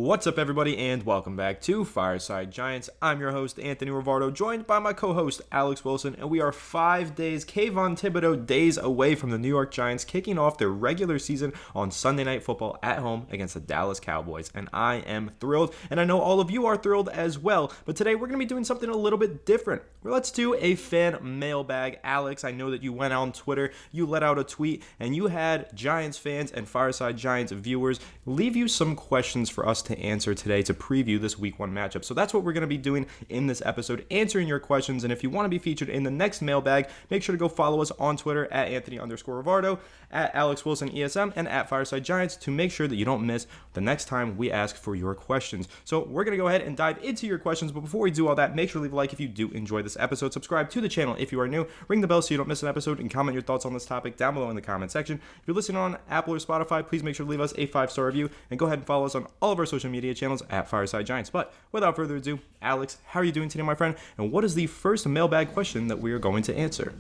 What's up, everybody, and welcome back to Fireside Giants. I'm your host, Anthony Rivardo, joined by my co-host, Alex Wilson, and we are 5 days, Kayvon Thibodeau days away from the New York Giants kicking off their regular season on Sunday Night Football at home against the Dallas Cowboys, and I am thrilled, and I know all of you are thrilled as well, but today we're going to be doing something a little bit different. Let's do a fan mailbag. Alex, I know that you went out on Twitter, you let out a tweet, and you had Giants fans and Fireside Giants viewers leave you some questions for us to answer today to preview this week 1 matchup. So that's what we're going to be doing in this episode, answering your questions. And if you want to be featured in the next mailbag, make sure to go follow us on Twitter at Anthony_Rivardo, at Alex Wilson ESM, and at Fireside Giants to make sure that you don't miss the next time we ask for your questions. So we're going to go ahead and dive into your questions. But before we do all that, make sure to leave a like if you do enjoy this episode. Subscribe to the channel if you are new. Ring the bell so you don't miss an episode, and comment your thoughts on this topic down below in the comment section. If you're listening on Apple or Spotify, please make sure to leave us a 5-star review, and go ahead and follow us on all of our social media channels at Fireside Giants. But without further ado, Alex, how are you doing today, my friend? And what is the first mailbag question that we are going to answer?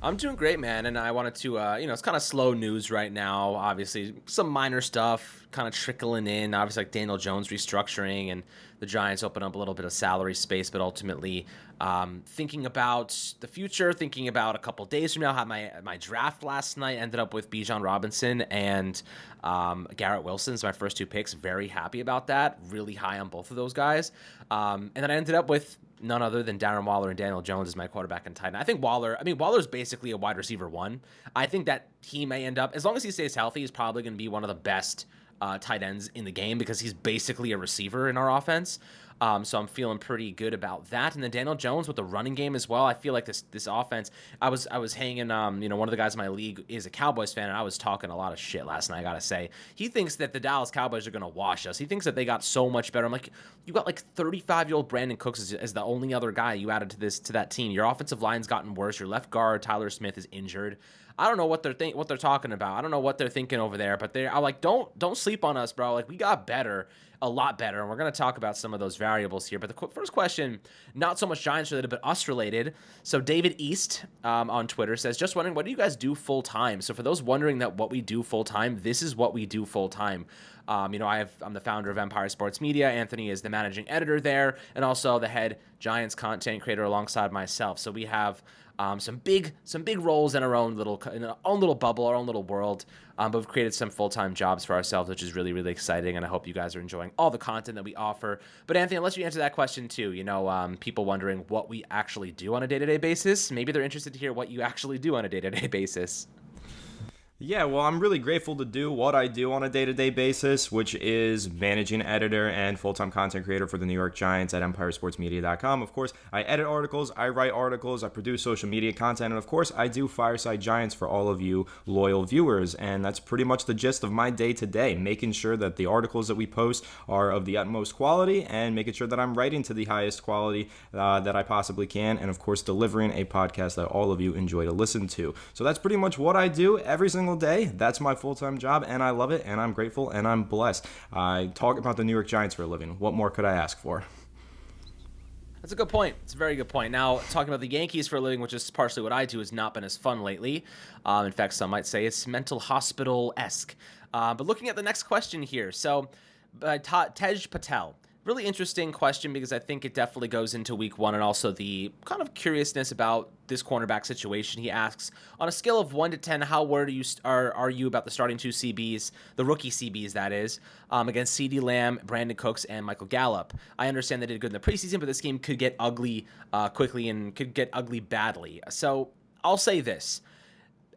I'm doing great, man, and I wanted to, it's kind of slow news right now. Obviously, some minor stuff kind of trickling in. Obviously, like Daniel Jones restructuring, and the Giants open up a little bit of salary space, but ultimately thinking about the future, thinking about a couple days from now. I had my draft last night, ended up with Bijan Robinson and Garrett Wilson, so my first 2 picks. Very happy about that. Really high on both of those guys. And then I ended up with none other than Darren Waller and Daniel Jones as my quarterback and tight end. I think Waller's basically a wide receiver 1. I think that he may end up, as long as he stays healthy, he's probably going to be one of the best tight ends in the game because he's basically a receiver in our offense. So I'm feeling pretty good about that. And then Daniel Jones with the running game as well. I feel like this offense, I was hanging, one of the guys in my league is a Cowboys fan, and I was talking a lot of shit last night, I gotta say. He thinks that the Dallas Cowboys are gonna wash us. He thinks that they got so much better. I'm like, you got like 35-year-old Brandon Cooks as the only other guy you added to that team. Your offensive line's gotten worse. Your left guard, Tyler Smith, is injured. I don't know what they're talking about. I don't know what they're thinking over there, but I'm like, don't sleep on us, bro. Like, we got better, a lot better, and we're going to talk about some of those variables here. But the first question, not so much Giants related, but us related. So David East on Twitter says, just wondering, what do you guys do full time? So for those wondering that what we do full time, this is what we do full time. I'm the founder of Empire Sports Media. Anthony is the managing editor there, and also the head Giants content creator alongside myself. So we have some big roles in our own little bubble, our own little world. But we've created some full-time jobs for ourselves, which is really, really exciting. And I hope you guys are enjoying all the content that we offer. But Anthony, unless you answer that question too, people wondering what we actually do on a day-to-day basis. Maybe they're interested to hear what you actually do on a day-to-day basis. Yeah, well, I'm really grateful to do what I do on a day-to-day basis, which is managing editor and full-time content creator for the New York Giants at EmpireSportsMedia.com. Of course, I edit articles, I write articles, I produce social media content, and of course, I do Fireside Giants for all of you loyal viewers, and that's pretty much the gist of my day-to-day, making sure that the articles that we post are of the utmost quality and making sure that I'm writing to the highest quality that I possibly can, and of course, delivering a podcast that all of you enjoy to listen to. So that's pretty much what I do every single day. That's my full-time job, and I love it, and I'm grateful, and I'm blessed. I talk about the New York Giants for a living. What more could I ask for? That's a good point. It's a very good point. Now, talking about the Yankees for a living, which is partially what I do, has not been as fun lately. In fact, some might say it's mental hospital-esque. But looking at the next question here, so Tej Patel. Really interesting question because I think it definitely goes into week 1 and also the kind of curiousness about this cornerback situation. He asks, on a scale of 1 to 10, how worried are you about the starting 2 CBs, the rookie CBs that is, against CeeDee Lamb, Brandon Cooks, and Michael Gallup? I understand they did good in the preseason, but this game could get ugly quickly and could get ugly badly. So I'll say this.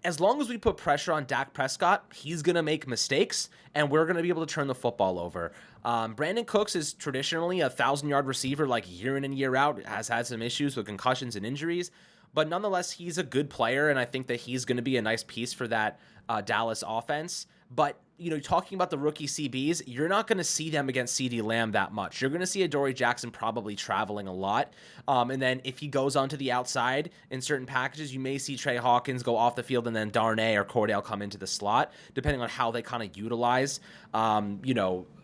As long as we put pressure on Dak Prescott, he's going to make mistakes, and we're going to be able to turn the football over. Brandon Cooks is traditionally a 1,000-yard receiver, like year in and year out, has had some issues with concussions and injuries, but nonetheless, he's a good player, and I think that he's going to be a nice piece for that Dallas offense. But, talking about the rookie CBs, you're not going to see them against CeeDee Lamb that much. You're going to see Adoree Jackson probably traveling a lot. And then if he goes onto the outside in certain packages, you may see Trey Hawkins go off the field and then Darnay or Cordell come into the slot, depending on how they kind of utilize,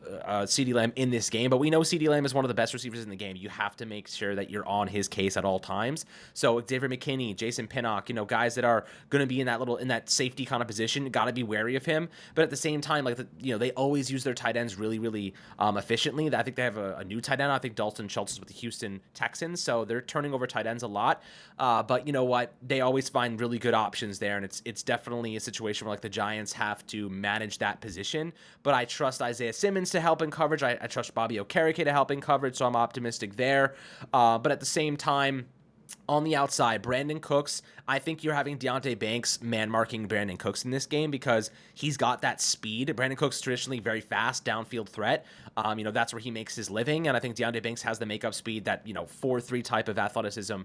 CeeDee Lamb in this game, but we know CeeDee Lamb is one of the best receivers in the game. You have to make sure that you're on his case at all times. So Xavier McKinney, Jason Pinnock, guys that are going to be in that safety kind of position, got to be wary of him. But at the same time, they always use their tight ends really, really efficiently. I think they have a new tight end. I think Dalton Schultz is with the Houston Texans, so they're turning over tight ends a lot. But you know what? They always find really good options there, and it's definitely a situation where the Giants have to manage that position. But I trust Isaiah Simmons to help in coverage. I trust Bobby Okereke to help in coverage, so I'm optimistic there. But at the same time, on the outside, Brandon Cooks, I think you're having Deonte Banks man-marking Brandon Cooks in this game because he's got that speed. Brandon Cooks is traditionally very fast, downfield threat. That's where he makes his living, and I think Deonte Banks has the makeup speed, that 4.3 type of athleticism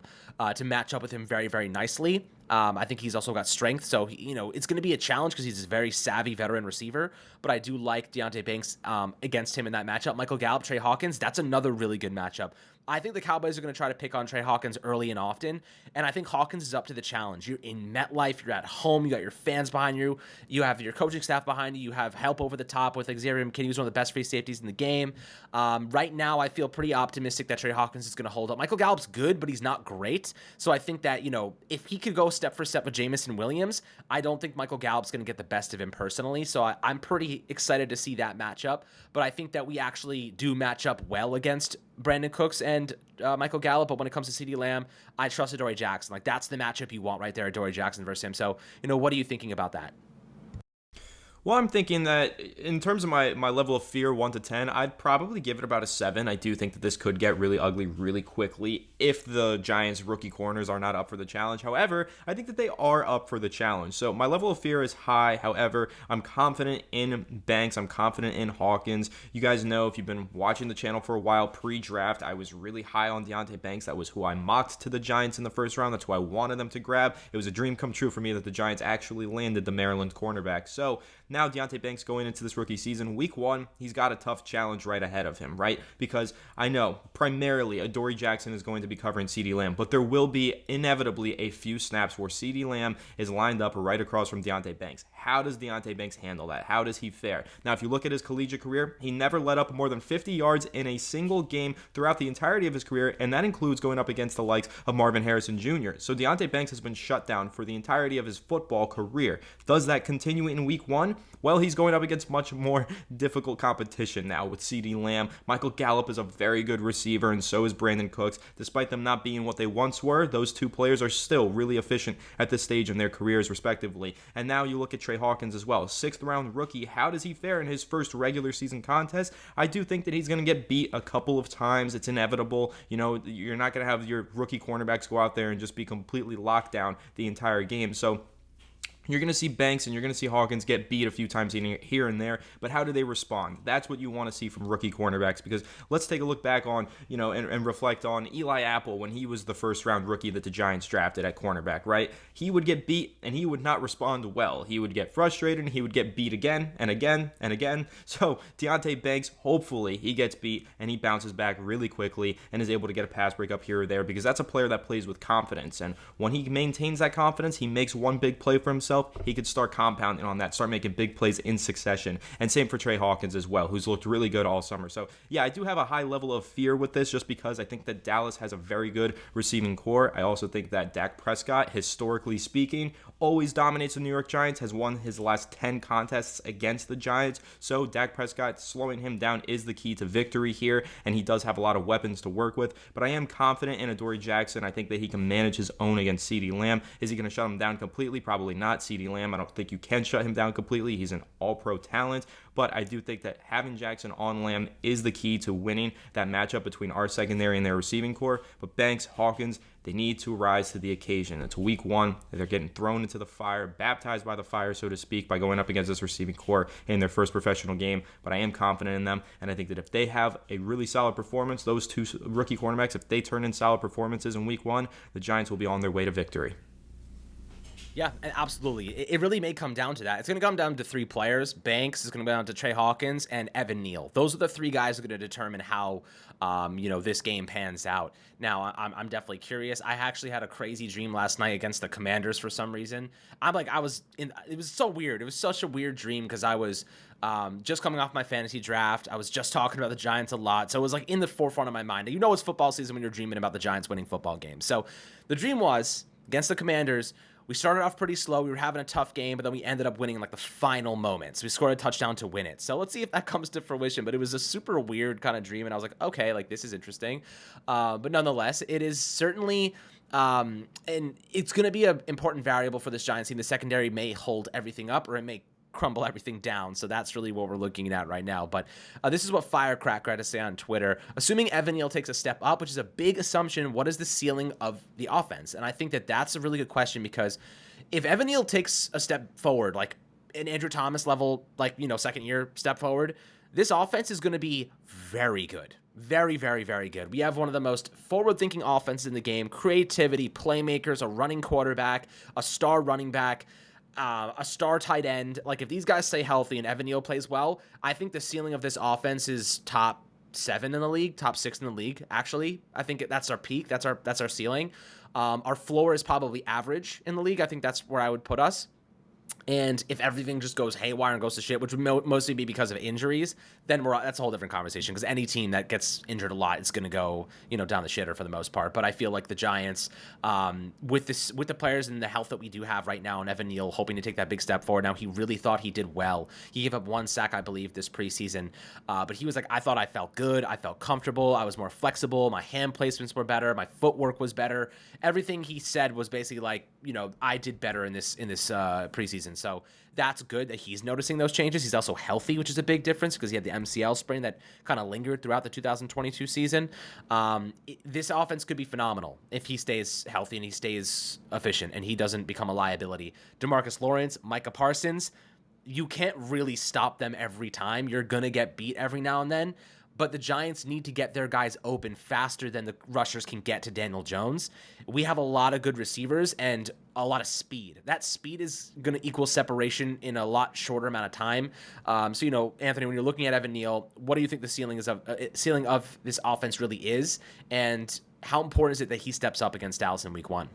to match up with him very, very nicely. I think he's also got strength, so it's going to be a challenge because he's a very savvy veteran receiver. But I do like Deonte Banks against him in that matchup. Michael Gallup, Trey Hawkins, that's another really good matchup. I think the Cowboys are going to try to pick on Trey Hawkins early and often, and I think Hawkins is up to the challenge. You're in MetLife, you're at home, you got your fans behind you, you have your coaching staff behind you, you have help over the top with Xavier McKinney, who's one of the best free safeties in the game. Right now, I feel pretty optimistic that Trey Hawkins is going to hold up. Michael Gallup's good, but he's not great, so I think that, if he could go step for step with Jamison Williams, I don't think Michael Gallup's going to get the best of him personally, so I'm pretty excited to see that matchup, but I think that we actually do match up well against Brandon Cooks and Michael Gallup, but when it comes to CeeDee Lamb, I trust Adoree Jackson. That's the matchup you want right there, Adoree Jackson versus him. So, what are you thinking about that? Well, I'm thinking that in terms of my level of fear, 1 to 10, I'd probably give it about a 7. I do think that this could get really ugly really quickly if the Giants' rookie corners are not up for the challenge. However, I think that they are up for the challenge. So my level of fear is high. However, I'm confident in Banks. I'm confident in Hawkins. You guys know, if you've been watching the channel for a while, pre-draft, I was really high on Deonte Banks. That was who I mocked to the Giants in the first round. That's who I wanted them to grab. It was a dream come true for me that the Giants actually landed the Maryland cornerback. So now Deonte Banks going into this rookie season, week 1, he's got a tough challenge right ahead of him, right? Because I know primarily Adoree Jackson is going to be covering CeeDee Lamb, but there will be inevitably a few snaps where CeeDee Lamb is lined up right across from Deonte Banks. How does Deonte Banks handle that? How does he fare? Now, if you look at his collegiate career, he never let up more than 50 yards in a single game throughout the entirety of his career, and that includes going up against the likes of Marvin Harrison Jr. So Deonte Banks has been shut down for the entirety of his football career. Does that continue in week 1? Well, he's going up against much more difficult competition now with CeeDee Lamb. Michael Gallup is a very good receiver, and so is Brandon Cooks. Despite them not being what they once were, those two players are still really efficient at this stage in their careers, respectively. And now you look at Trey Hawkins as well. 6th-round rookie. How does he fare in his first regular season contest? I do think that he's going to get beat a couple of times. It's inevitable. You're not going to have your rookie cornerbacks go out there and just be completely locked down the entire game. So you're going to see Banks and you're going to see Hawkins get beat a few times here and there, but how do they respond? That's what you want to see from rookie cornerbacks, because let's take a look back on, and reflect on Eli Apple when he was the first-round rookie that the Giants drafted at cornerback, right? He would get beat and he would not respond well. He would get frustrated and he would get beat again and again and again. So Deonte Banks, hopefully he gets beat and he bounces back really quickly and is able to get a pass breakup here or there, because that's a player that plays with confidence, and when he maintains that confidence, he makes one big play for himself, he could start compounding on that, start making big plays in succession. And same for Trey Hawkins as well, who's looked really good all summer. So yeah, I do have a high level of fear with this, just because I think that Dallas has a very good receiving core. I also think that Dak Prescott, historically speaking, always dominates the New York Giants, has won his last 10 contests against the Giants. So Dak Prescott, slowing him down is the key to victory here, and he does have a lot of weapons to work with. But I am confident in Adoree Jackson. I think that he can manage his own against CeeDee Lamb. Is he going to shut him down completely? Probably not. CeeDee Lamb, I don't think you can shut him down completely. He's an all-pro talent, but I do think that having Jackson on Lamb is the key to winning that matchup between our secondary and their receiving core. But Banks, Hawkins, they need to rise to the occasion. It's week 1. They're getting thrown into the fire, baptized by the fire, so to speak, by going up against this receiving core in their first professional game. But I am confident in them, and I think that if they have a really solid performance, those two rookie cornerbacks, if they turn in solid performances in week 1, the Giants will be on their way to victory. Yeah, absolutely. It really may come down to that. It's going to come down to three players. Banks is going to come down to Trey Hawkins and Evan Neal. Those are the three guys who are going to determine how, this game pans out. Now, I'm definitely curious. I actually had a crazy dream last night against the Commanders for some reason. It was so weird. It was such a weird dream because I was just coming off my fantasy draft. I was just talking about the Giants a lot. So it was like in the forefront of my mind. You know it's football season when you're dreaming about the Giants winning football games. So the dream was against the Commanders. We started off pretty slow. We were having a tough game, but then we ended up winning in like the final moments. We scored a touchdown to win it. So let's see if that comes to fruition. But it was a super weird kind of dream, and I was like, okay, like this is interesting. But nonetheless, it is certainly and it's going to be an important variable for this Giants team. The secondary may hold everything up, or it may crumble everything down. So that's really what we're looking at right now. But this is what Firecracker had to say on Twitter. Assuming Evan Neal takes a step up, which is a big assumption, what is the ceiling of the offense? And I think that that's a really good question, because if Evan Neal takes a step forward, like an Andrew Thomas level, like, second year step forward, this offense is going to be very good. Very, very, very good. We have one of the most forward-thinking offenses in the game. Creativity, playmakers, a running quarterback, a star running back, a star tight end. Like, if these guys stay healthy and Evan Neal plays well, I think the ceiling of this offense is top 7 in the league, top 6 in the league. Actually, I think that's our peak. That's our ceiling. Our floor is probably average in the league. I think that's where I would put us. And if everything just goes haywire and goes to shit, which would mostly be because of injuries, then that's a whole different conversation, because any team that gets injured a lot is going to go, down the shitter for the most part. But I feel like the Giants, with the players and the health that we do have right now, and Evan Neal hoping to take that big step forward. Now, he really thought he did well. He gave up 1 sack, I believe, this preseason. But he was like, I thought I felt good. I felt comfortable. I was more flexible. My hand placements were better. My footwork was better. Everything he said was basically like, I did better in this preseason. So that's good that he's noticing those changes. He's also healthy, which is a big difference, because he had the MCL sprain that kind of lingered throughout the 2022 season. This offense could be phenomenal if he stays healthy and he stays efficient and he doesn't become a liability. DeMarcus Lawrence, Micah Parsons, you can't really stop them every time. You're going to get beat every now and then. But the Giants need to get their guys open faster than the rushers can get to Daniel Jones. We have a lot of good receivers and a lot of speed. That speed is going to equal separation in a lot shorter amount of time. So, Anthony, when you're looking at Evan Neal, what do you think the ceiling of this offense really is? And how important is it that he steps up against Dallas in Week 1?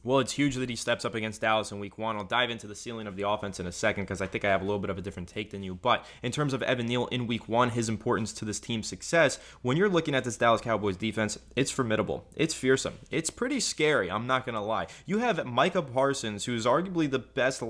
Well, it's huge that he steps up against Dallas in Week 1. I'll dive into the ceiling of the offense in a second, because I think I have a little bit of a different take than you. But in terms of Evan Neal in Week 1, his importance to this team's success, when you're looking at this Dallas Cowboys defense, it's formidable. It's fearsome. It's pretty scary, I'm not going to lie. You have Micah Parsons, who's arguably the best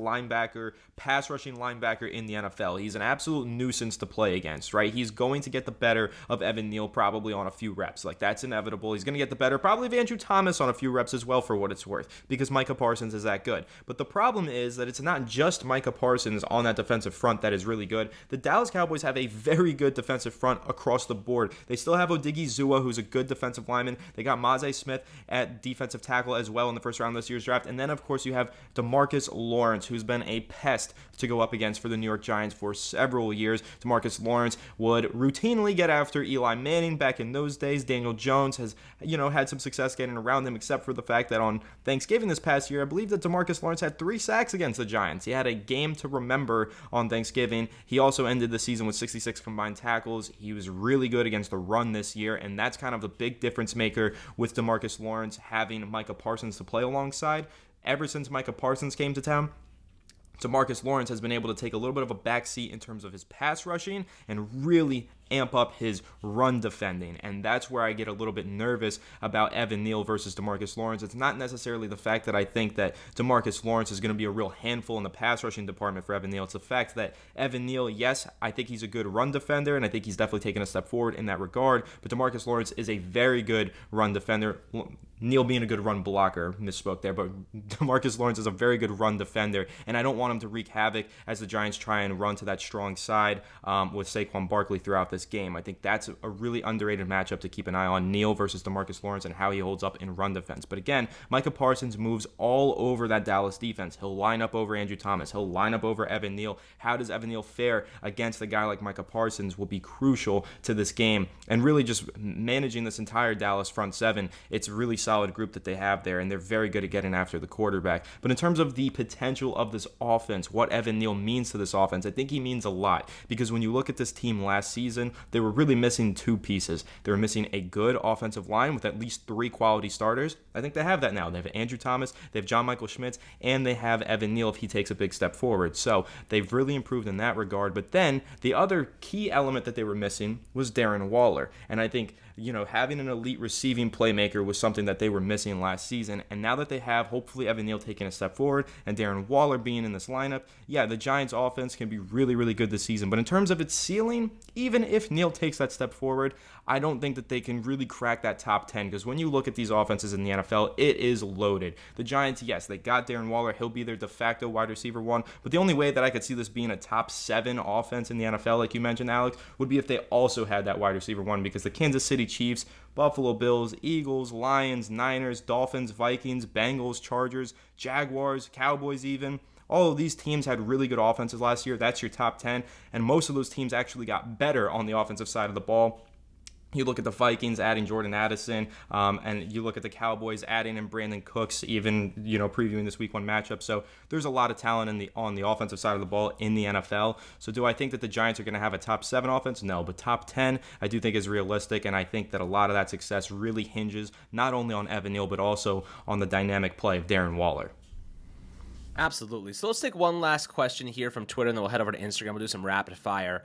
pass rushing linebacker in the NFL. He's an absolute nuisance to play against, right? He's going to get the better of Evan Neal probably on a few reps. Like, that's inevitable. He's going to get the better probably of Andrew Thomas on a few reps as well, for what it's worth, because Micah Parsons is that good. But the problem is that it's not just Micah Parsons on that defensive front that is really good. The Dallas Cowboys have a very good defensive front across the board. They still have Odigizua, who's a good defensive lineman. They got Maze Smith at defensive tackle as well in the first round of this year's draft. And then, of course, you have DeMarcus Lawrence, who's been a pest to go up against for the New York Giants for several years. DeMarcus Lawrence would routinely get after Eli Manning back in those days. Daniel Jones has, had some success getting around him, except for the fact that on Thanksgiving this past year, I believe that DeMarcus Lawrence had 3 sacks against the Giants. He had a game to remember on Thanksgiving. He also ended the season with 66 combined tackles. He was really good against the run this year, and that's kind of the big difference maker with DeMarcus Lawrence having Micah Parsons to play alongside. Ever since Micah Parsons came to town, DeMarcus Lawrence has been able to take a little bit of a backseat in terms of his pass rushing and really amp up his run defending. And that's where I get a little bit nervous about Evan Neal versus DeMarcus Lawrence. It's not necessarily the fact that I think that DeMarcus Lawrence is going to be a real handful in the pass rushing department for Evan Neal. It's the fact that Evan Neal, yes, I think he's a good run defender, and I think he's definitely taken a step forward in that regard, but DeMarcus Lawrence is a very good run defender. Neal being a good run blocker, misspoke there, but DeMarcus Lawrence is a very good run defender, and I don't want him to wreak havoc as the Giants try and run to that strong side with Saquon Barkley throughout this game. I think that's a really underrated matchup to keep an eye on, Neal versus DeMarcus Lawrence and how he holds up in run defense. But again, Micah Parsons moves all over that Dallas defense. He'll line up over Andrew Thomas. He'll line up over Evan Neal. How does Evan Neal fare against a guy like Micah Parsons will be crucial to this game. And really just managing this entire Dallas front seven, it's really solid group that they have there, and they're very good at getting after the quarterback. But in terms of the potential of this offense, what Evan Neal means to this offense, I think he means a lot, because when you look at this team last season, they were really missing two pieces. They were missing a good offensive line with at least 3 quality starters. I think they have that now. They have Andrew Thomas, they have John Michael Schmitz, and they have Evan Neal if he takes a big step forward. So they've really improved in that regard. But then the other key element that they were missing was Darren Waller. And I think, having an elite receiving playmaker was something that they were missing last season. And now that they have, hopefully, Evan Neal taking a step forward and Darren Waller being in this lineup, the Giants offense can be really, really good this season. But in terms of its ceiling, even if Neal takes that step forward, I don't think that they can really crack that top 10, because when you look at these offenses in the NFL, it is loaded. The Giants, yes, they got Darren Waller. He'll be their de facto wide receiver 1. But the only way that I could see this being a top 7 offense in the NFL, like you mentioned, Alex, would be if they also had that wide receiver 1, because the Kansas City Chiefs, Buffalo Bills, Eagles, Lions, Niners, Dolphins, Vikings, Bengals, Chargers, Jaguars, Cowboys even, all of these teams had really good offenses last year. That's your top 10. And most of those teams actually got better on the offensive side of the ball. You look at the Vikings adding Jordan Addison, and you look at the Cowboys adding in Brandon Cooks, even previewing this Week 1 matchup. So there's a lot of talent on the offensive side of the ball in the NFL. So do I think that the Giants are going to have a top 7 offense? No, but top 10 I do think is realistic, and I think that a lot of that success really hinges not only on Evan Neal but also on the dynamic play of Darren Waller. Absolutely. So let's take one last question here from Twitter, and then we'll head over to Instagram. We'll do some rapid fire.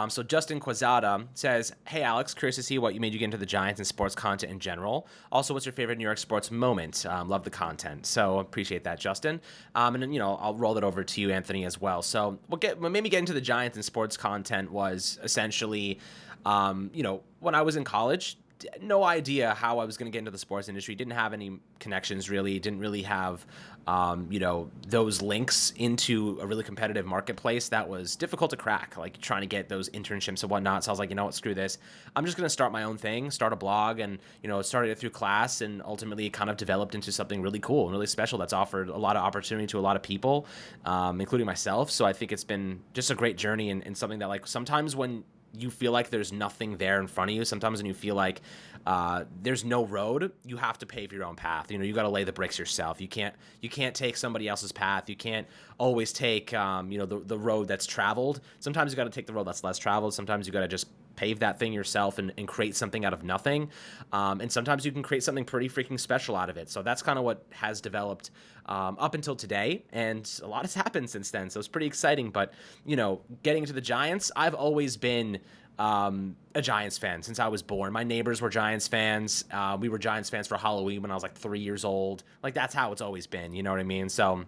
So Justin Quezada says, "Hey Alex, curious to see what made you get into the Giants and sports content in general. Also, what's your favorite New York sports moment? Love the content." So appreciate that, Justin. And then I'll roll it over to you, Anthony, as well. So what made me get into the Giants and sports content was essentially, when I was in college. No idea how I was going to get into the sports industry. Didn't have any connections really. Didn't really have, those links into a really competitive marketplace that was difficult to crack, like trying to get those internships and whatnot. So I was like, what, screw this. I'm just going to start my own thing, start a blog, and, started it through class, and ultimately it kind of developed into something really cool and really special that's offered a lot of opportunity to a lot of people, including myself. So I think it's been just a great journey, and something that, like, sometimes when you feel like there's nothing there in front of you, sometimes when you feel like there's no road, you have to pave your own path. You got to lay the bricks yourself. You can't take somebody else's path. You can't always take the road that's traveled. Sometimes you got to take the road that's less traveled. Sometimes you got to just pave that thing yourself and create something out of nothing. And sometimes you can create something pretty freaking special out of it. So that's kind of what has developed up until today. And a lot has happened since then. So it's pretty exciting. But, getting into the Giants, I've always been a Giants fan since I was born. My neighbors were Giants fans. We were Giants fans for Halloween when I was like 3 years old. Like, that's how it's always been. You know what I mean? So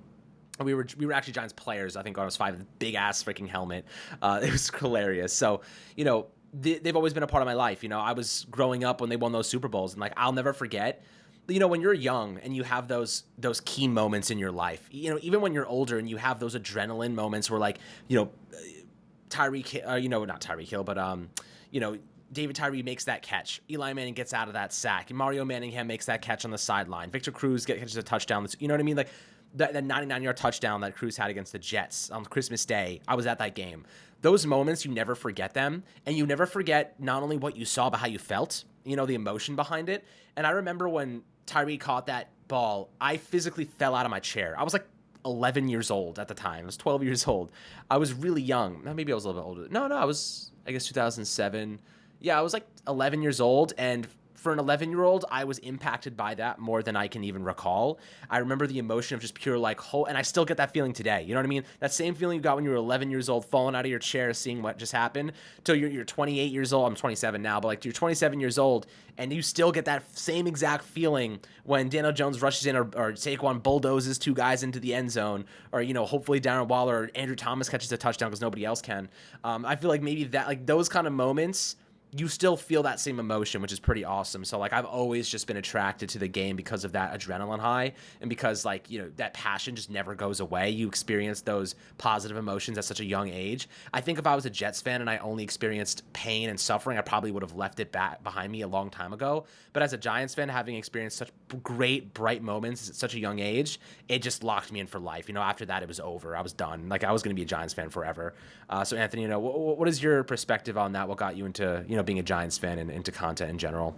we were actually Giants players. I think I was 5, big ass freaking helmet. It was hilarious. So, they've always been a part of my life. I was growing up when they won those Super Bowls, and like, I'll never forget, when you're young and you have those key moments in your life, even when you're older and you have those adrenaline moments where, like, not Tyreek Hill, but David Tyree makes that catch. Eli Manning gets out of that sack. And Mario Manningham makes that catch on the sideline. Victor Cruz catches a touchdown. You know what I mean? Like, that 99-yard touchdown that Cruz had against the Jets on Christmas Day. I was at that game. Those moments, you never forget them. And you never forget not only what you saw, but how you felt, the emotion behind it. And I remember when Tyree caught that ball, I physically fell out of my chair. I was like 11 years old at the time. I was 12 years old. I was really young. Maybe I was a little bit older. No, I was, I guess, 2007. Yeah, I was like 11 years old, and for an 11-year-old, I was impacted by that more than I can even recall. I remember the emotion of just pure, like, and I still get that feeling today. You know what I mean? That same feeling you got when you were 11 years old, falling out of your chair, seeing what just happened, till you're 28 years old. I'm 27 now, but like, you're 27 years old, and you still get that same exact feeling when Daniel Jones rushes in, or Saquon bulldozes 2 guys into the end zone, or, hopefully Darren Waller or Andrew Thomas catches a touchdown because nobody else can. I feel like maybe that, like, those kind of moments, you still feel that same emotion, which is pretty awesome. So, like, I've always just been attracted to the game because of that adrenaline high, and because, like, that passion just never goes away. You experience those positive emotions at such a young age. I think if I was a Jets fan and I only experienced pain and suffering, I probably would have left it back behind me a long time ago. But as a Giants fan, having experienced such great, bright moments at such a young age, it just locked me in for life. After that, it was over. I was done. Like, I was going to be a Giants fan forever. So, Anthony, what is your perspective on that? What got you into, being a Giants fan and into content in general?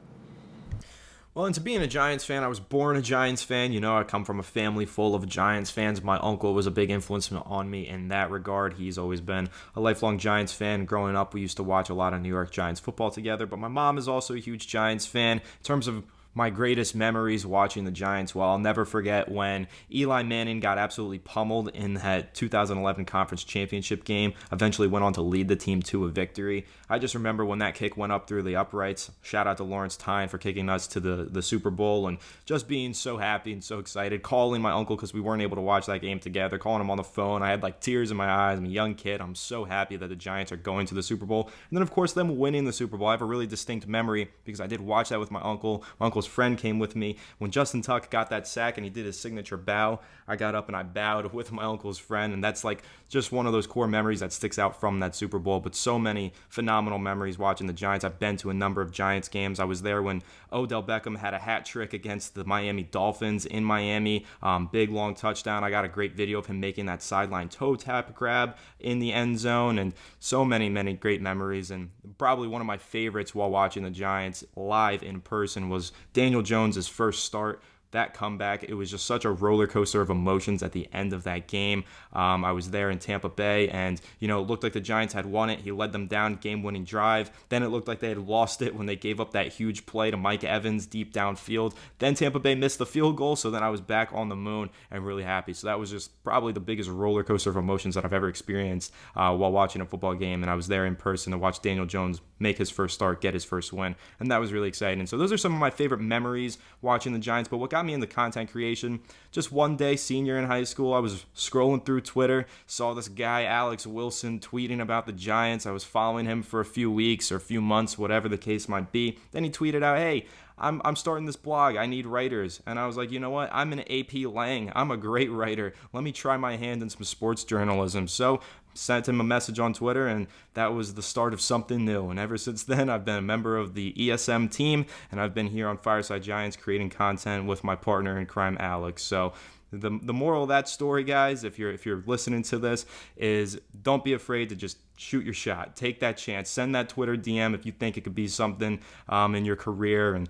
Well, into being a Giants fan, I was born a Giants fan. I come from a family full of Giants fans. My uncle was a big influence on me in that regard. He's always been a lifelong Giants fan. Growing up, we used to watch a lot of New York Giants football together, but my mom is also a huge Giants fan. In terms of my greatest memories watching the Giants, well, I'll never forget when Eli Manning got absolutely pummeled in that 2011 conference championship game, eventually went on to lead the team to a victory. I just remember when that kick went up through the uprights. Shout out to Lawrence Tyne for kicking us to the Super Bowl, and just being so happy and so excited, calling my uncle because we weren't able to watch that game together, calling him on the phone. I had like tears in my eyes. I'm a young kid. I'm so happy that the Giants are going to the Super Bowl. And then, of course, them winning the Super Bowl. I have a really distinct memory because I did watch that with my uncle. My uncle's friend came with me. When Justin Tuck got that sack and he did his signature bow, I got up and I bowed with my uncle's friend, and that's like just one of those core memories that sticks out from that Super Bowl. But so many phenomenal memories watching the Giants. I've been to a number of Giants games. I was there when Odell Beckham had a hat trick against the Miami Dolphins in Miami. Big long touchdown. I got a great video of him making that sideline toe tap grab in the end zone, and so many great memories. And probably one of my favorites while watching the Giants live in person was Daniel Jones' first start. That comeback, it was just such a roller coaster of emotions at the end of that game. I was there in Tampa Bay, and it looked like the Giants had won it. He led them down, game-winning drive. Then it looked like they had lost it when they gave up that huge play to Mike Evans deep downfield. Then Tampa Bay missed the field goal, so then I was back on the moon and really happy. So that was just probably the biggest roller coaster of emotions that I've ever experienced while watching a football game. And I was there in person to watch Daniel Jones make his first start, get his first win, and that was really exciting. So those are some of my favorite memories watching the Giants. But what got me into content creation, just one day, senior in high school, I was scrolling through Twitter, saw this guy Alex Wilson tweeting about the Giants. I was following him for a few weeks or a few months, whatever the case might be. Then he tweeted out, "Hey, I'm starting this blog. I need writers." And I was like, you know what? I'm an AP Lang. I'm a great writer. Let me try my hand in some sports journalism. So sent him a message on Twitter, and that was the start of something new. And ever since then, I've been a member of the ESM team, and I've been here on Fireside Giants creating content with my partner in crime, Alex. So the moral of that story, guys, if you're listening to this, is don't be afraid to just shoot your shot. Take that chance. Send that Twitter DM if you think it could be something in your career, and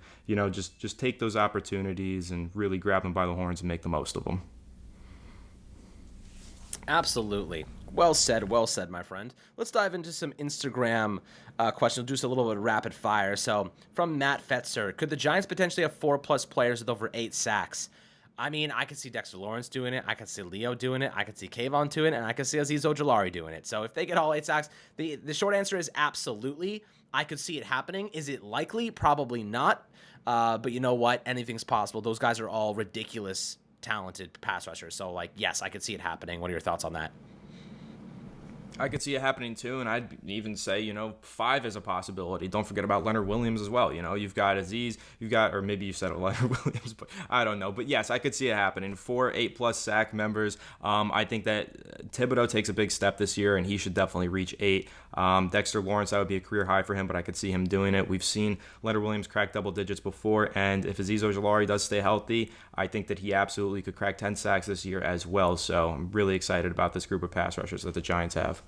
just take those opportunities and really grab them by the horns and make the most of them. Absolutely. Well said, my friend. Let's dive into some Instagram questions. We'll do just a little bit of rapid fire. So, from Matt Fetzer, could the Giants potentially have 4+ players with over 8 sacks? I mean, I could see Dexter Lawrence doing it. I could see Leo doing it. I could see Kayvon doing it. And I could see Azeez Ojulari doing it. So, if they get all 8 sacks, the short answer is absolutely. I could see it happening. Is it likely? Probably not. But you know what? Anything's possible. Those guys are all ridiculous, talented pass rushers. So, yes, I could see it happening. What are your thoughts on that? I could see it happening too, and I'd even say, 5 is a possibility. Don't forget about Leonard Williams as well. You've got Azeez, or maybe you said it, Leonard Williams, but I don't know. But yes, I could see it happening. 4 8+ sack members. I think that Thibodeau takes a big step this year, and he should definitely reach 8. Dexter Lawrence, that would be a career high for him, but I could see him doing it. We've seen Leonard Williams crack double digits before, and if Azeez Ojulari does stay healthy, I think that he absolutely could crack 10 sacks this year as well. So I'm really excited about this group of pass rushers that the Giants have.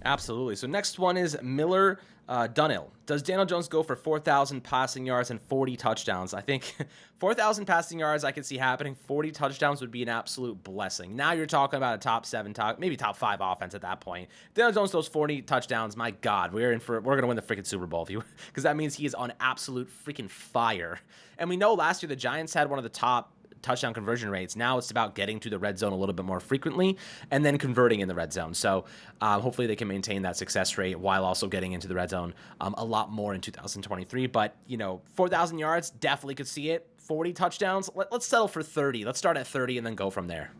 Absolutely. So next one is Miller Dunhill. Does Daniel Jones go for 4,000 passing yards and 40 touchdowns? I think 4,000 passing yards I could see happening. 40 touchdowns would be an absolute blessing. Now you're talking about a top 7, maybe top 5 offense at that point. Daniel Jones those 40 touchdowns. My God, we're going to win the freaking Super Bowl because that means he is on absolute freaking fire. And we know last year the Giants had one of the top touchdown conversion rates. Now it's about getting to the red zone a little bit more frequently and then converting in the red zone. So hopefully they can maintain that success rate while also getting into the red zone a lot more in 2023. But, 4,000 yards, definitely could see it. 40 touchdowns, let's settle for 30. Let's start at 30 and then go from there.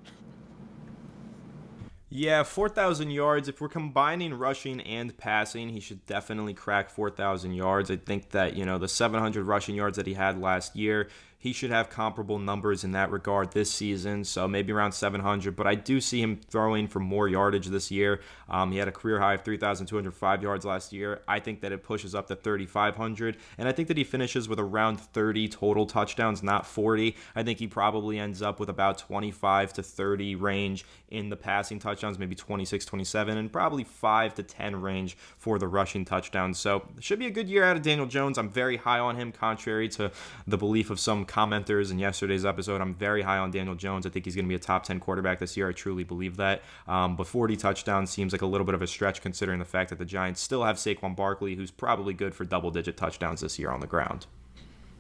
Yeah, 4,000 yards. If we're combining rushing and passing, he should definitely crack 4,000 yards. I think that, the 700 rushing yards that he had last year, he should have comparable numbers in that regard this season, so maybe around 700. But I do see him throwing for more yardage this year. He had a career high of 3,205 yards last year. I think that it pushes up to 3,500, and I think that he finishes with around 30 total touchdowns, not 40. I think he probably ends up with about 25 to 30 range in the passing touchdowns, maybe 26, 27, and probably 5 to 10 range for the rushing touchdowns. So it should be a good year out of Daniel Jones. I'm very high on him, contrary to the belief of some commenters in yesterday's episode. I'm very high on Daniel Jones. I think he's going to be a top 10 quarterback this year. I truly believe that. But 40 touchdowns seems like a little bit of a stretch considering the fact that the Giants still have Saquon Barkley, who's probably good for double-digit touchdowns this year on the ground.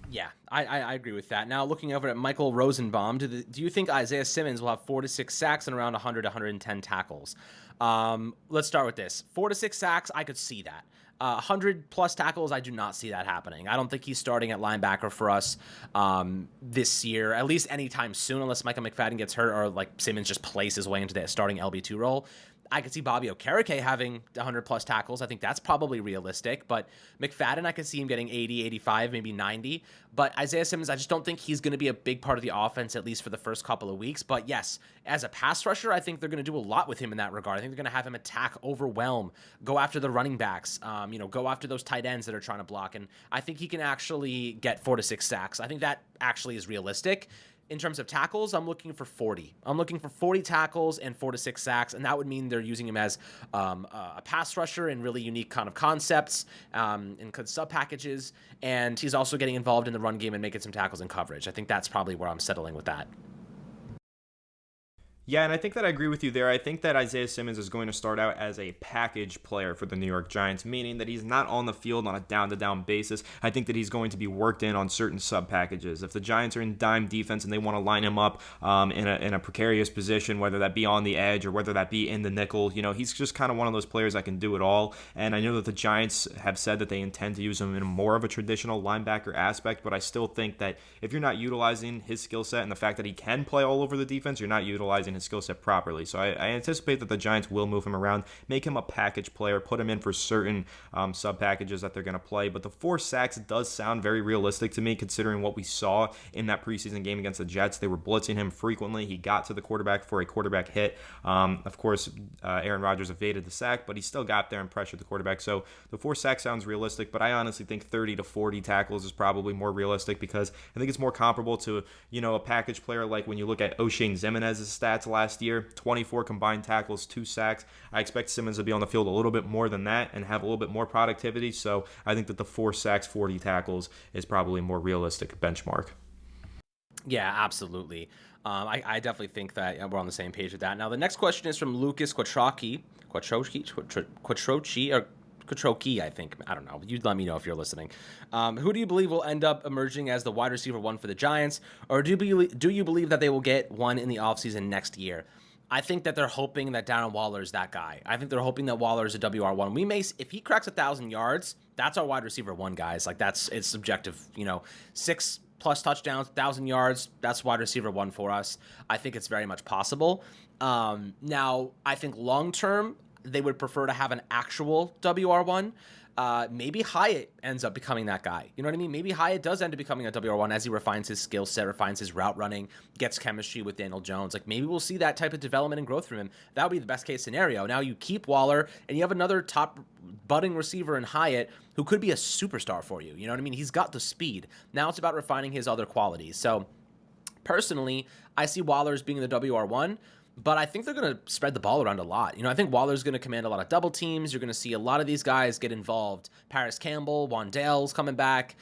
Yeah, I agree with that. Now, looking over at Michael Rosenbaum, do you think Isaiah Simmons will have 4 to 6 sacks and around 100 to 110 tackles? Let's start with this. 4 to 6 sacks, I could see that. 100-plus tackles, I do not see that happening. I don't think he's starting at linebacker for us this year, at least anytime soon, unless Michael McFadden gets hurt or like Simmons just plays his way into that starting LB2 role. I could see Bobby Okereke having 100-plus tackles. I think that's probably realistic. But McFadden, I could see him getting 80, 85, maybe 90. But Isaiah Simmons, I just don't think he's going to be a big part of the offense, at least for the first couple of weeks. But yes, as a pass rusher, I think they're going to do a lot with him in that regard. I think they're going to have him attack, overwhelm, go after the running backs, go after those tight ends that are trying to block. And I think he can actually get 4 to 6 sacks. I think that actually is realistic. In terms of tackles, I'm looking for 40. I'm looking for 40 tackles and 4 to 6 sacks, and that would mean they're using him as a pass rusher in really unique kind of concepts and sub packages, and he's also getting involved in the run game and making some tackles and coverage. I think that's probably where I'm settling with that. Yeah, and I think that I agree with you there. I think that Isaiah Simmons is going to start out as a package player for the New York Giants, meaning that he's not on the field on a down-to-down basis. I think that he's going to be worked in on certain sub-packages. If the Giants are in dime defense and they want to line him up in a precarious position, whether that be on the edge or whether that be in the nickel, he's just kind of one of those players that can do it all. And I know that the Giants have said that they intend to use him in more of a traditional linebacker aspect, but I still think that if you're not utilizing his skill set and the fact that he can play all over the defense, you're not utilizing his skill set properly. So I anticipate that the Giants will move him around, make him a package player, put him in for certain sub packages that they're going to play. But the 4 sacks does sound very realistic to me, considering what we saw in that preseason game against the Jets. They were blitzing him frequently. He got to the quarterback for a quarterback hit. Of course, Aaron Rodgers evaded the sack, but he still got there and pressured the quarterback. So the 4 sacks sounds realistic, but I honestly think 30 to 40 tackles is probably more realistic, because I think it's more comparable to a package player like when you look at O'Shane Ximenez's stats last year, 24 combined tackles, 2 sacks. I expect Simmons to be on the field a little bit more than that and have a little bit more productivity. So I think that the 4 sacks, 40 tackles is probably a more realistic benchmark. Yeah, absolutely. I definitely think that we're on the same page with that. Now, the next question is from Lucas Quattrochi, I think. I don't know. You let me know if you're listening. Who do you believe will end up emerging as the wide receiver 1 for the Giants? Or do you believe that they will get one in the offseason next year? I think that they're hoping that Darren Waller is that guy. I think they're hoping that Waller is a WR1. If he cracks 1,000 yards, that's our wide receiver 1, guys. Like, it's subjective. 6+ touchdowns, 1,000 yards, that's wide receiver 1 for us. I think it's very much possible. Now, I think long-term, they would prefer to have an actual WR1. Maybe Hyatt ends up becoming that guy. You know what I mean? Maybe Hyatt does end up becoming a WR1 as he refines his skill set, refines his route running, gets chemistry with Daniel Jones. Like, maybe we'll see that type of development and growth from him. That would be the best case scenario. Now you keep Waller, and you have another top budding receiver in Hyatt who could be a superstar for you. You know what I mean? He's got the speed. Now it's about refining his other qualities. So personally, I see Waller as being the WR1. But I think they're going to spread the ball around a lot. I think Waller's going to command a lot of double teams. You're going to see a lot of these guys get involved. Paris Campbell, Wandale's coming back.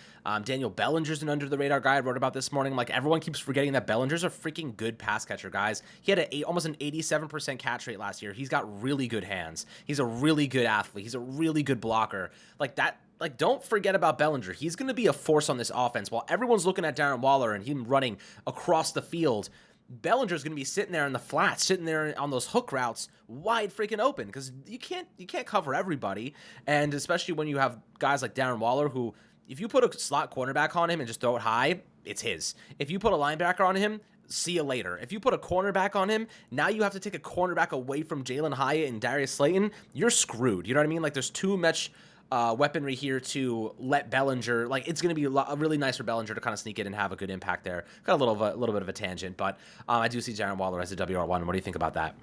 Daniel Bellinger's an under-the-radar guy I wrote about this morning. Like, everyone keeps forgetting that Bellinger's a freaking good pass catcher, guys. He had almost an 87% catch rate last year. He's got really good hands. He's a really good athlete. He's a really good blocker. Like, that... Like, don't forget about Bellinger. He's going to be a force on this offense. While everyone's looking at Darren Waller and him running across the field, Bellinger's going to be sitting there in the flats, sitting there on those hook routes, wide freaking open, because you can't cover everybody, and especially when you have guys like Darren Waller, who, if you put a slot cornerback on him and just throw it high, it's his. If you put a linebacker on him, see you later. If you put a cornerback on him, now you have to take a cornerback away from Jalen Hyatt and Darius Slayton, you're screwed. You know what I mean? Like, there's too much weaponry here to let Bellinger, like it's going to be really nice for Bellinger to kind of sneak in and have a good impact there. Got a little bit of a tangent, but I do see Darren Waller as a WR1. What do you think about that?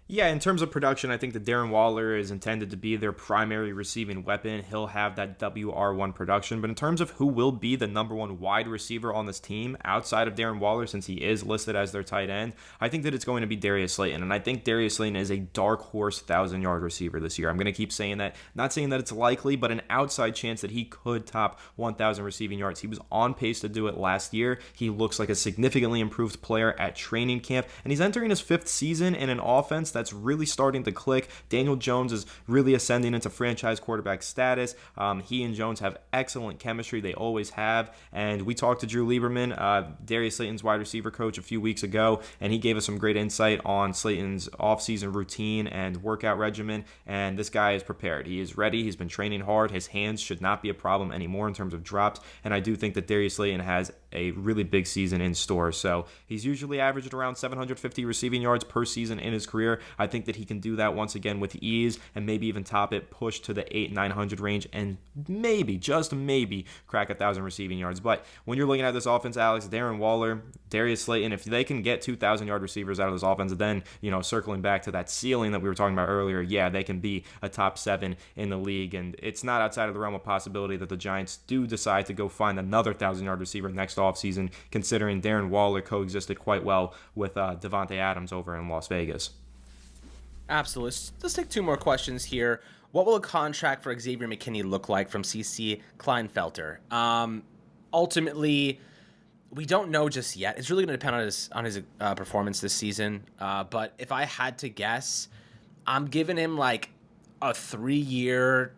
Yeah, in terms of production, I think that Darren Waller is intended to be their primary receiving weapon. He'll have that WR1 production. But in terms of who will be the number one wide receiver on this team outside of Darren Waller, since he is listed as their tight end, I think that it's going to be Darius Slayton. And I think Darius Slayton is a dark horse 1,000-yard receiver this year. I'm going to keep saying that. Not saying that it's likely, but an outside chance that he could top 1,000 receiving yards. He was on pace to do it last year. He looks like a significantly improved player at training camp. And he's entering his 5th season in an offense that's really starting to click. Daniel Jones is really ascending into franchise quarterback status. He and Jones have excellent chemistry. They always have. And we talked to Drew Lieberman, Darius Slayton's wide receiver coach, a few weeks ago, and he gave us some great insight on Slayton's offseason routine and workout regimen. And this guy is prepared. He is ready. He's been training hard. His hands should not be a problem anymore in terms of drops. And I do think that Darius Slayton has a really big season in store. So he's usually averaged around 750 receiving yards per season in his career. I think that he can do that once again with ease and maybe even top it, push to the 800-900 range, and maybe, just maybe, crack 1,000 receiving yards. But when you're looking at this offense, Alex, Darren Waller, Darius Slayton, if they can get 2,000-yard receivers out of this offense, then, circling back to that ceiling that we were talking about earlier, yeah, they can be a top 7 in the league. And it's not outside of the realm of possibility that the Giants do decide to go find another 1,000-yard receiver next offseason, considering Darren Waller coexisted quite well with Devontae Adams over in Las Vegas. Absolutely. Let's take 2 more questions here. What will a contract for Xavier McKinney look like from CC Kleinfelter? Ultimately, we don't know just yet. It's really going to depend on his performance this season. But if I had to guess, I'm giving him like a 3-year,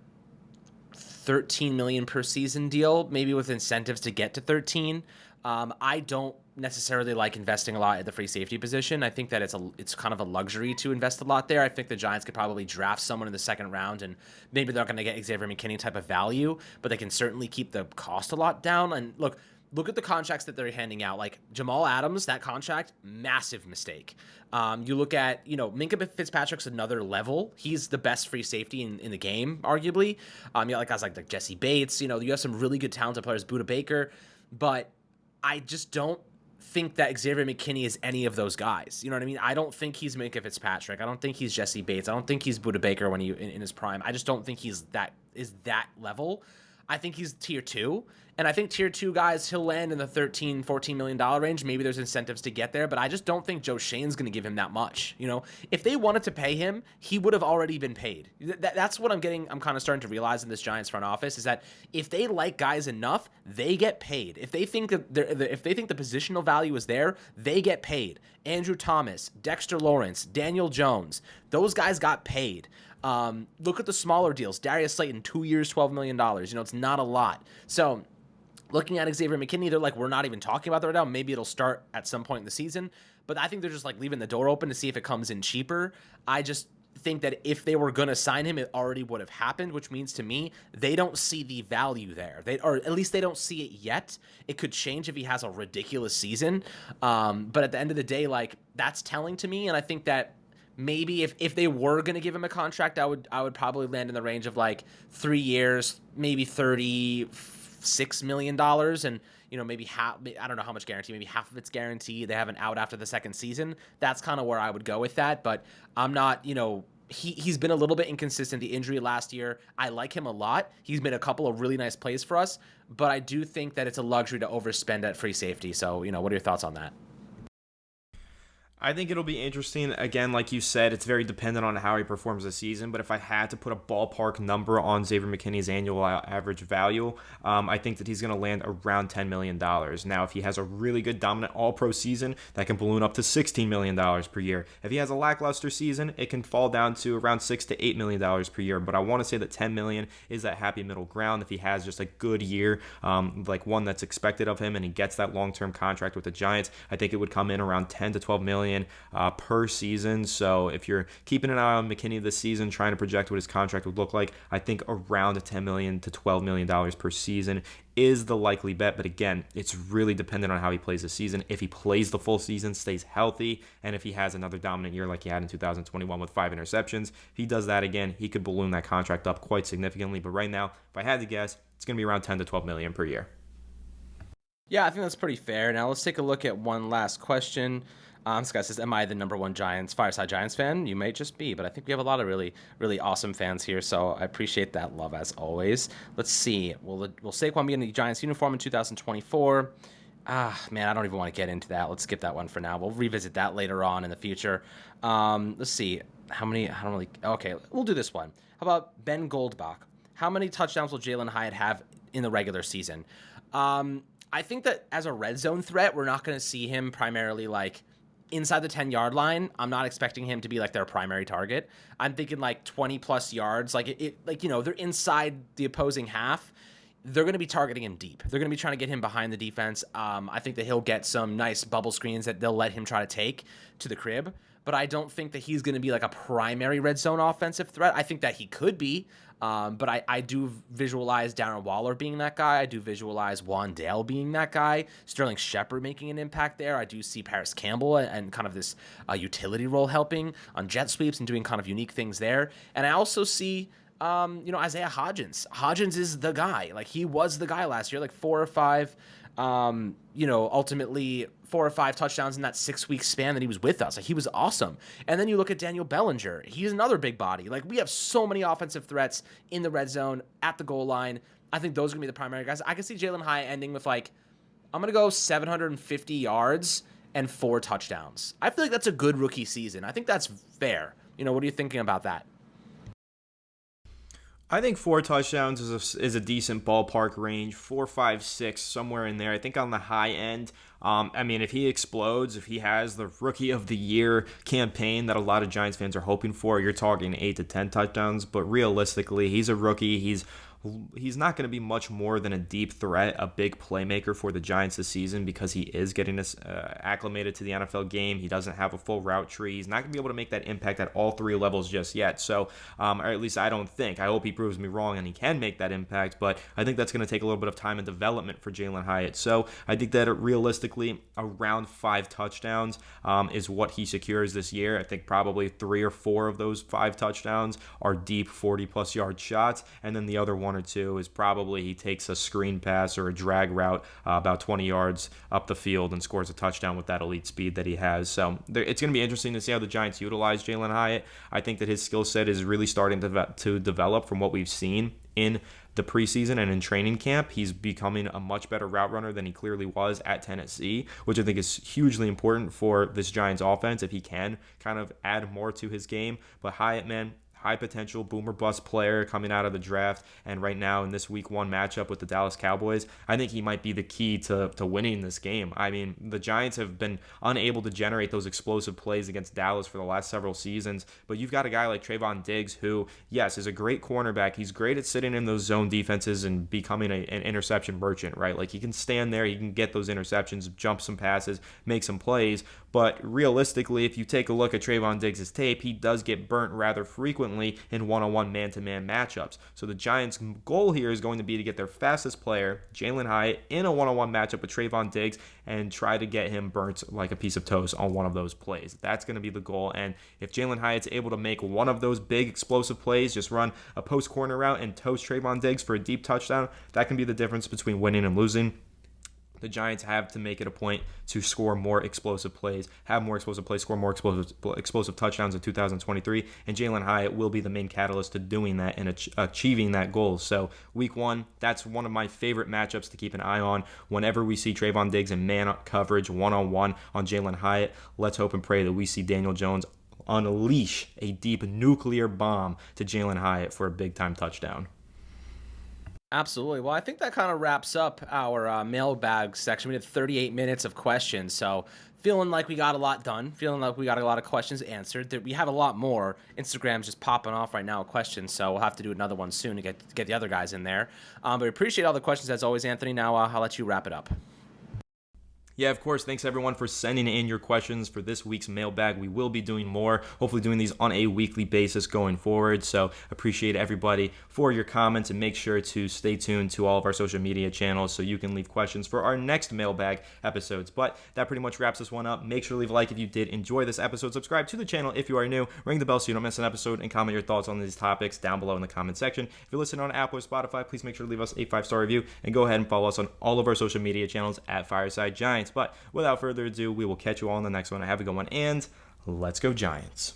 $13 million per season deal, maybe with incentives to get to 13. I don't necessarily like investing a lot at the free safety position. I think that it's kind of a luxury to invest a lot there. I think the Giants could probably draft someone in the 2nd round, and maybe they're not going to get Xavier McKinney type of value, but they can certainly keep the cost a lot down. And look at the contracts that they're handing out. Like Jamal Adams, that contract, massive mistake. You look at, Minkah Fitzpatrick's another level. He's the best free safety in the game, arguably. You got like guys like Jesse Bates. You have some really good talented players, Budda Baker, but I just don't think that Xavier McKinney is any of those guys. You know what I mean? I don't think he's Minkah Fitzpatrick. I don't think he's Jesse Bates. I don't think he's Budda Baker when in his prime. I just don't think he's that level. I think he's tier 2. And I think tier 2 guys, he'll land in the $13, $14 million range. Maybe there's incentives to get there, but I just don't think Joe Shane's going to give him that much. If they wanted to pay him, he would have already been paid. That's what I'm kind of starting to realize in this Giants front office, is that if they like guys enough, they get paid. If they think that if they think the positional value is there, they get paid. Andrew Thomas, Dexter Lawrence, Daniel Jones, those guys got paid. Look at the smaller deals. Darius Slayton, 2 years, $12 million. It's not a lot. So looking at Xavier McKinney, they're like, we're not even talking about that right now. Maybe it'll start at some point in the season. But I think they're just like leaving the door open to see if it comes in cheaper. I just think that if they were going to sign him, it already would have happened, which means to me, they don't see the value there. Or at least they don't see it yet. It could change if he has a ridiculous season. But at the end of the day, like, that's telling to me. And I think that maybe if they were going to give him a contract, I would probably land in the range of like 3 years, maybe $36 million, and maybe half. I don't know how much guarantee. Maybe half of it's guaranteed. They have an out after the 2nd season. That's kind of where I would go with that. But I'm not. He's been a little bit inconsistent. The injury last year, I like him a lot. He's made a couple of really nice plays for us, but I do think that it's a luxury to overspend at free safety. So what are your thoughts on that? I think it'll be interesting. Again, like you said, it's very dependent on how he performs this season. But if I had to put a ballpark number on Xavier McKinney's annual average value, I think that he's going to land around $10 million. Now, if he has a really good dominant all-pro season, that can balloon up to $16 million per year. If he has a lackluster season, it can fall down to around $6 to $8 million per year. But I want to say that $10 million is that happy middle ground. If he has just a good year, like one that's expected of him, and he gets that long-term contract with the Giants, I think it would come in around $10 to $12 million. million per season. So if you're keeping an eye on McKinney this season, trying to project what his contract would look like, I think around $10 million to $12 million per season is the likely bet. But again, it's really dependent on how he plays this season. If he plays the full season, stays healthy, and if he has another dominant year like he had in 2021 with 5 interceptions, if he does that again, he could balloon that contract up quite significantly. But right now, if I had to guess, it's going to be around 10 to 12 million per year. Yeah, I think that's pretty fair. Now let's take a look at one last question. This guy says, am I the number one Fireside Giants fan? You may just be, but I think we have a lot of really, really awesome fans here, so I appreciate that love as always. Let's see. Will Saquon be in the Giants uniform in 2024? Man, I don't even want to get into that. Let's skip that one for now. We'll revisit that later on in the future. Let's see. Okay, we'll do this one. How about Ben Goldbach? How many touchdowns will Jalen Hyatt have in the regular season? I think that as a red zone threat, we're not going to see him primarily like inside the 10-yard line. I'm not expecting him to be like their primary target. I'm thinking like 20 plus yards. They're inside the opposing half. They're going to be targeting him deep. They're going to be trying to get him behind the defense. I think that he'll get some nice bubble screens that they'll let him try to take to the crib. But I don't think that he's going to be like a primary red zone offensive threat. I think that he could be. But I do visualize Darren Waller being that guy. I do visualize Wandale being that guy. Sterling Shepard making an impact there. I do see Paris Campbell and kind of this utility role helping on jet sweeps and doing kind of unique things there. And I also see Isaiah Hodgins. Hodgins is the guy. Like, he was the guy last year, like 4 or 5, ultimately 4 or 5 touchdowns in that 6-week span that he was with us. Like, he was awesome. And then you look at Daniel Bellinger. He's another big body. Like, we have so many offensive threats in the red zone, at the goal line. I think those are going to be the primary guys. I can see Jalen Hyatt ending with, like, I'm going to go 750 yards and 4 touchdowns. I feel like that's a good rookie season. I think that's fair. What are you thinking about that? I think 4 touchdowns is a decent ballpark range. 4, 5, 6, somewhere in there. I think on the high end, if he explodes, if he has the Rookie of the Year campaign that a lot of Giants fans are hoping for, you're talking 8 to 10 touchdowns. But realistically, he's a rookie. He's not going to be much more than a deep threat, a big playmaker for the Giants this season because he is getting acclimated to the NFL game. He doesn't have a full route tree. He's not going to be able to make that impact at all 3 levels just yet. So, or at least I don't think. I hope he proves me wrong and he can make that impact, but I think that's going to take a little bit of time and development for Jalen Hyatt. So I think that realistically around 5 touchdowns is what he secures this year. I think probably 3 or 4 of those 5 touchdowns are deep 40-plus yard shots, and then the other 1 or 2 is probably he takes a screen pass or a drag route about 20 yards up the field and scores a touchdown with that elite speed that he has. So it's going to be interesting to see how the Giants utilize Jalen Hyatt. I think that his skill set is really starting to develop from what we've seen in the preseason and in training camp. He's becoming a much better route runner than he clearly was at Tennessee, which I think is hugely important for this Giants offense if he can kind of add more to his game. But Hyatt, man, high potential boomer bust player coming out of the draft, and right now in this week 1 matchup with the Dallas Cowboys, I think he might be the key to winning this game. I mean, the Giants have been unable to generate those explosive plays against Dallas for the last several seasons, but you've got a guy like Trayvon Diggs who, yes, is a great cornerback. He's great at sitting in those zone defenses and becoming an interception merchant, right? Like, he can stand there, he can get those interceptions, jump some passes, make some plays, but realistically, if you take a look at Trayvon Diggs' tape, he does get burnt rather frequently in one-on-one man-to-man matchups. So the Giants' goal here is going to be to get their fastest player, Jalen Hyatt, in a one-on-one matchup with Trayvon Diggs and try to get him burnt like a piece of toast on one of those plays. That's going to be the goal. And if Jalen Hyatt's able to make one of those big explosive plays, just run a post corner route and toast Trayvon Diggs for a deep touchdown, that can be the difference between winning and losing. The Giants have to make it a point to score more explosive plays, have more explosive plays, score more explosive touchdowns in 2023, and Jalen Hyatt will be the main catalyst to doing that and achieving that goal. So week 1, that's one of my favorite matchups to keep an eye on. Whenever we see Trayvon Diggs in man coverage one-on-one on Jalen Hyatt, let's hope and pray that we see Daniel Jones unleash a deep nuclear bomb to Jalen Hyatt for a big-time touchdown. Absolutely. Well, I think that kind of wraps up our mailbag section. We did 38 minutes of questions, so feeling like we got a lot done, feeling like we got a lot of questions answered. We have a lot more. Instagram's just popping off right now with questions, so we'll have to do another one soon to get the other guys in there. But we appreciate all the questions as always, Anthony. Now I'll let you wrap it up. Yeah, of course. Thanks everyone for sending in your questions for this week's mailbag. We will be doing more, hopefully doing these on a weekly basis going forward. So appreciate everybody for your comments, and make sure to stay tuned to all of our social media channels so you can leave questions for our next mailbag episodes. But that pretty much wraps this one up. Make sure to leave a like if you did enjoy this episode. Subscribe to the channel if you are new. Ring the bell so you don't miss an episode, and comment your thoughts on these topics down below in the comment section. If you're listening on Apple or Spotify, please make sure to leave us a 5-star review, and go ahead and follow us on all of our social media channels at Fireside Giants. But without further ado, we will catch you all in the next one. Have a good one, and let's go Giants.